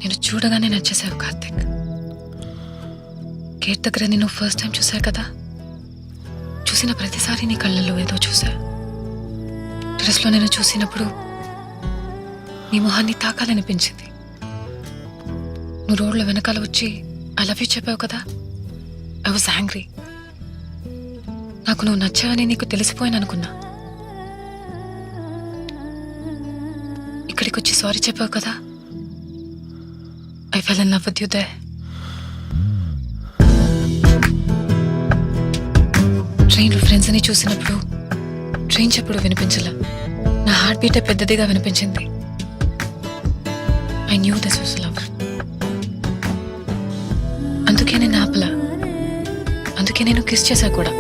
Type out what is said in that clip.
నేను చూడగానే నచ్చేసావు కార్తిక్. గేట్ దగ్గర నేను ఫస్ట్ టైం చూసా కదా, చూసిన ప్రతిసారి నీ కళ్ళల్లో ఏదో చూసా. టెరస్లో నేను చూసినప్పుడు నీ మొహాన్ని తాకాలనిపించింది. నువ్వు రోడ్ల వెనకాల వచ్చి ఐ లవ్ యూ చెప్పావు కదా, ఐ వాజ్ యాంగ్రీ. నాకు నువ్వు నచ్చావని నీకు తెలిసిపోయాను అనుకున్నా. ఇక్కడికి వచ్చి సారీ చెప్పావు కదా, I fell in love with you they. ట్రైన్లో ఫ్రెండ్స్ని చూసినప్పుడు ట్రైన్ చెప్పుడు వినిపించలే, నా హార్ట్ బీటే పెద్దదిగా వినిపించింది. I knew this was love. అందుకే నేను ఆపలా, అందుకే నేను కిస్ చేశా కూడా.